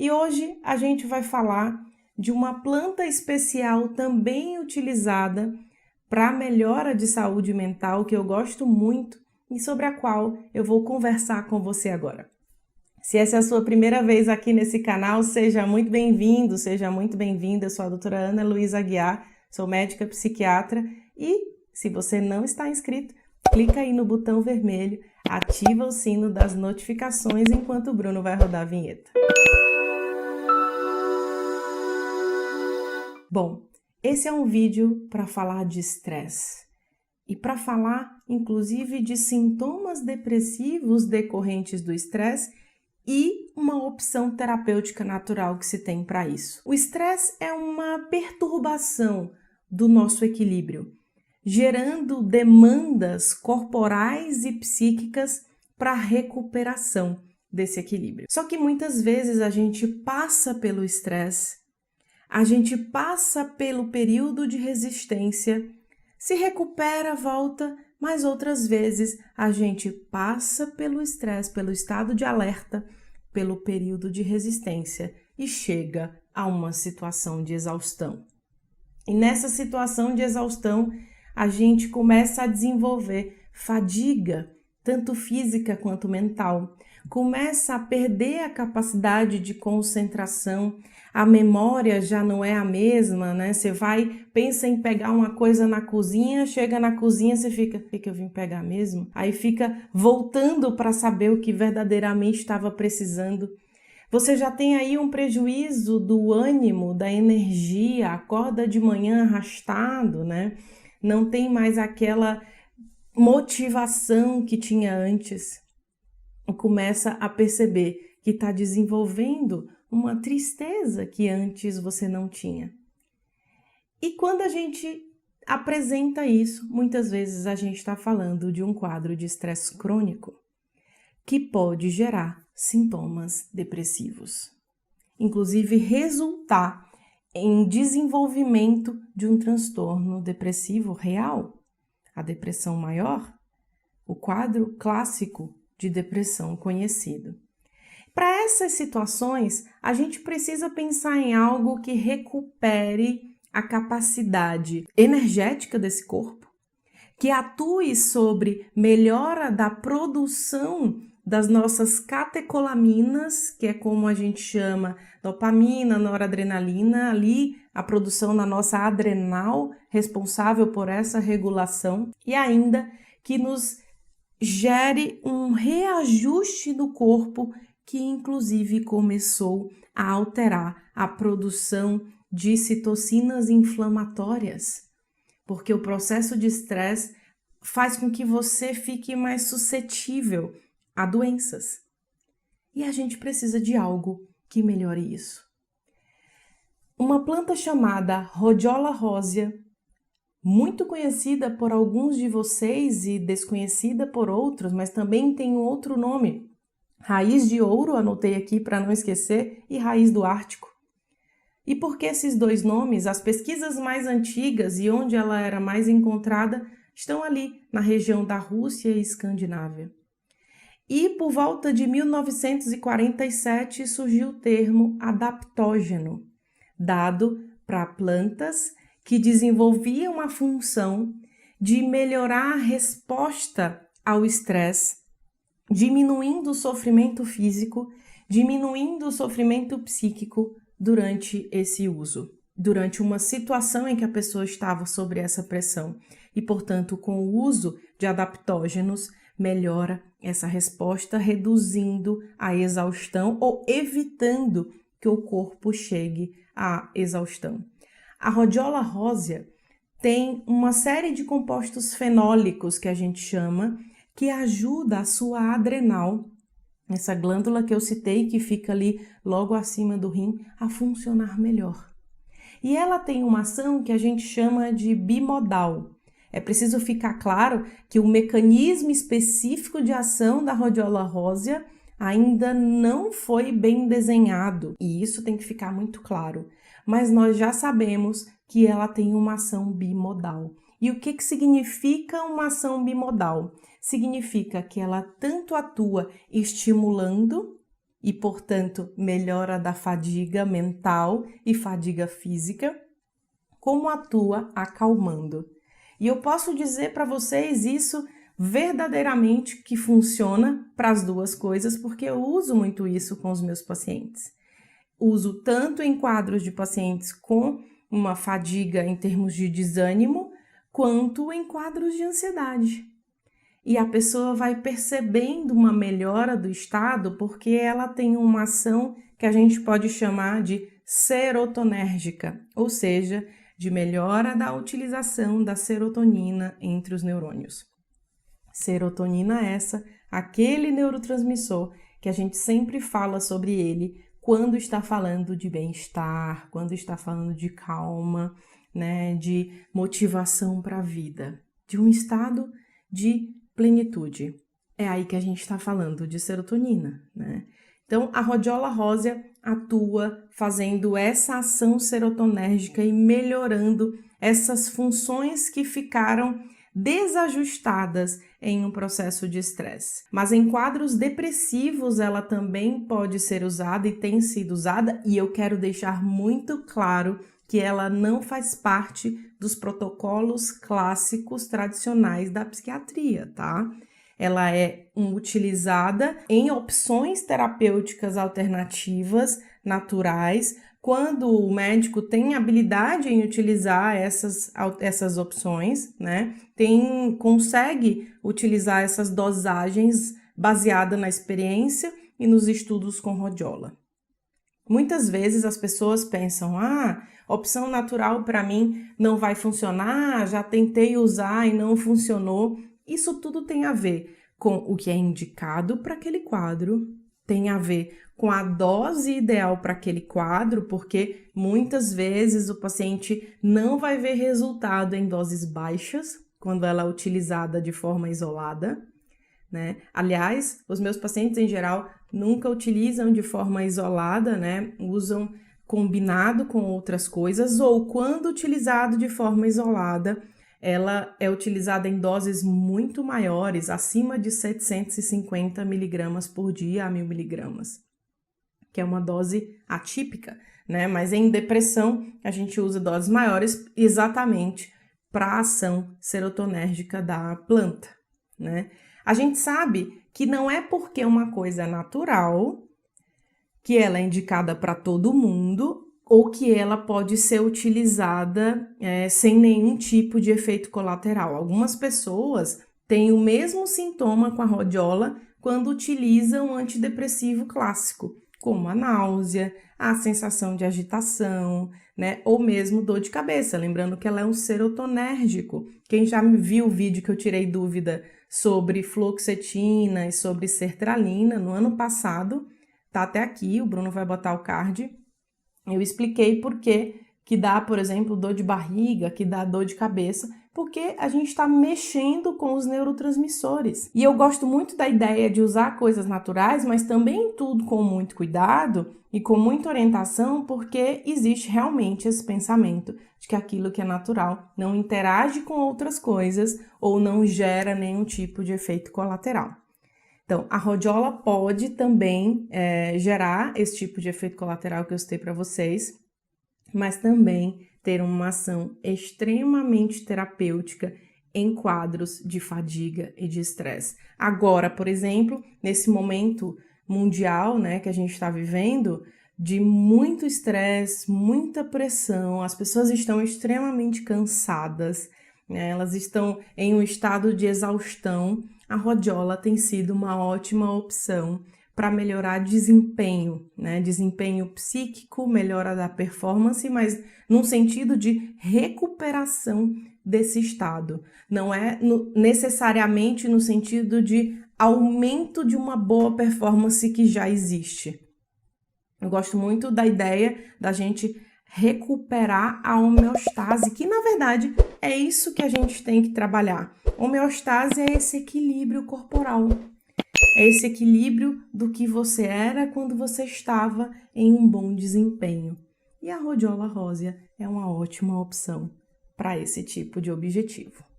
E hoje a gente vai falar de uma planta especial também utilizada para melhora de saúde mental que eu gosto muito e sobre a qual eu vou conversar com você agora. Se essa é a sua primeira vez aqui nesse canal, seja muito bem-vindo, seja muito bem-vinda. Eu sou a doutora Ana Luísa Aguiar, sou médica psiquiatra e se você não está inscrito, clica aí no botão vermelho, ativa o sino das notificações enquanto o Bruno vai rodar a vinheta. Bom, esse é um vídeo para falar de estresse e para falar, inclusive, de sintomas depressivos decorrentes do estresse e uma opção terapêutica natural que se tem para isso. O estresse é uma perturbação do nosso equilíbrio, gerando demandas corporais e psíquicas para a recuperação desse equilíbrio. Só que muitas vezes a gente passa pelo estresse, a gente passa pelo período de resistência, se recupera, volta, mas outras vezes a gente passa pelo estresse, pelo estado de alerta, pelo período de resistência e chega a uma situação de exaustão. E nessa situação de exaustão, a gente começa a desenvolver fadiga, tanto física quanto mental. Começa a perder a capacidade de concentração, a memória já não é a mesma, né? Você pensa em pegar uma coisa na cozinha, chega na cozinha, você fica, o que eu vim pegar mesmo? Aí fica voltando para saber o que verdadeiramente estava precisando. Você já tem aí um prejuízo do ânimo, da energia, acorda de manhã arrastado, né? Não tem mais aquela motivação que tinha antes. Começa a perceber que está desenvolvendo uma tristeza que antes você não tinha. E quando a gente apresenta isso, muitas vezes a gente está falando de um quadro de estresse crônico que pode gerar sintomas depressivos, inclusive resultar em desenvolvimento de um transtorno depressivo real, a depressão maior, o quadro clássico de depressão conhecido. Para essas situações, a gente precisa pensar em algo que recupere a capacidade energética desse corpo, que atue sobre melhora da produção das nossas catecolaminas, que é como a gente chama dopamina, noradrenalina, ali a produção na nossa adrenal, responsável por essa regulação, e ainda que nos gere um reajuste do corpo que inclusive começou a alterar a produção de citocinas inflamatórias, porque o processo de estresse faz com que você fique mais suscetível a doenças. E a gente precisa de algo que melhore isso. Uma planta chamada Rhodiola rosea, muito conhecida por alguns de vocês e desconhecida por outros, mas também tem um outro nome. Raiz de ouro, anotei aqui para não esquecer, e raiz do Ártico. E por que esses dois nomes? As pesquisas mais antigas e onde ela era mais encontrada estão ali, na região da Rússia e Escandinávia. E por volta de 1947 surgiu o termo adaptógeno, dado para plantas que desenvolviam a função de melhorar a resposta ao estresse, diminuindo o sofrimento físico, diminuindo o sofrimento psíquico durante esse uso, durante uma situação em que a pessoa estava sob essa pressão. E, portanto, com o uso de adaptógenos, melhora essa resposta, reduzindo a exaustão ou evitando que o corpo chegue à exaustão. A Rhodiola rosea tem uma série de compostos fenólicos que a gente chama, que ajuda a sua adrenal, essa glândula que eu citei, que fica ali logo acima do rim, a funcionar melhor. E ela tem uma ação que a gente chama de bimodal. É preciso ficar claro que o mecanismo específico de ação da Rhodiola rosea ainda não foi bem desenhado, e isso tem que ficar muito claro. Mas nós já sabemos que ela tem uma ação bimodal. E o que significa uma ação bimodal? Significa que ela tanto atua estimulando e, portanto, melhora da fadiga mental e fadiga física, como atua acalmando. E eu posso dizer para vocês isso verdadeiramente que funciona para as duas coisas, porque eu uso muito isso com os meus pacientes. Uso tanto em quadros de pacientes com uma fadiga em termos de desânimo, quanto em quadros de ansiedade. E a pessoa vai percebendo uma melhora do estado porque ela tem uma ação que a gente pode chamar de serotonérgica, ou seja, de melhora da utilização da serotonina entre os neurônios. Serotonina essa, aquele neurotransmissor que a gente sempre fala sobre ele quando está falando de bem-estar, quando está falando de calma, né, de motivação para a vida, de um estado de plenitude. É aí que a gente está falando de serotonina, né? Então, a rodiola rósea atua fazendo essa ação serotonérgica e melhorando essas funções que ficaram desajustadas em um processo de estresse. Mas em quadros depressivos ela também pode ser usada e tem sido usada, e eu quero deixar muito claro que ela não faz parte dos protocolos clássicos tradicionais da psiquiatria, tá? Ela é utilizada em opções terapêuticas alternativas, naturais, quando o médico tem habilidade em utilizar essas opções, né? Consegue utilizar essas dosagens baseada na experiência e nos estudos com rodiola. Muitas vezes as pessoas pensam, opção natural para mim não vai funcionar, já tentei usar e não funcionou. Isso tudo tem a ver com o que é indicado para aquele quadro, tem a ver com a dose ideal para aquele quadro, porque muitas vezes o paciente não vai ver resultado em doses baixas quando ela é utilizada de forma isolada, né? Aliás, os meus pacientes em geral nunca utilizam de forma isolada, né? Usam combinado com outras coisas, ou quando utilizado de forma isolada, ela é utilizada em doses muito maiores, acima de 750 miligramas por dia a 1000 miligramas, que é uma dose atípica, né? Mas em depressão a gente usa doses maiores exatamente para a ação serotonérgica da planta, né? A gente sabe que não é porque uma coisa é natural que ela é indicada para todo mundo ou que ela pode ser utilizada sem nenhum tipo de efeito colateral. Algumas pessoas têm o mesmo sintoma com a rodiola quando utilizam um antidepressivo clássico, como a náusea, a sensação de agitação, né? Ou mesmo dor de cabeça, lembrando que ela é um serotonérgico. Quem já me viu o vídeo que eu tirei dúvida sobre fluoxetina e sobre sertralina no ano passado, tá até aqui, o Bruno vai botar o card. Eu expliquei por que dá, por exemplo, dor de barriga, que dá dor de cabeça, porque a gente está mexendo com os neurotransmissores. E eu gosto muito da ideia de usar coisas naturais, mas também tudo com muito cuidado e com muita orientação, porque existe realmente esse pensamento de que aquilo que é natural não interage com outras coisas ou não gera nenhum tipo de efeito colateral. Então, a rodiola pode também gerar esse tipo de efeito colateral que eu citei para vocês, mas também ter uma ação extremamente terapêutica em quadros de fadiga e de estresse. Agora, por exemplo, nesse momento mundial, né, que a gente está vivendo, de muito estresse, muita pressão, as pessoas estão extremamente cansadas, né, elas estão em um estado de exaustão. A rodiola tem sido uma ótima opção para melhorar desempenho, né? Desempenho psíquico, melhora da performance, mas num sentido de recuperação desse estado. Não é necessariamente no sentido de aumento de uma boa performance que já existe. Eu gosto muito da ideia da gente recuperar a homeostase, que na verdade é isso que a gente tem que trabalhar. Homeostase é esse equilíbrio corporal. É esse equilíbrio do que você era quando você estava em um bom desempenho. E a rodiola rósea é uma ótima opção para esse tipo de objetivo.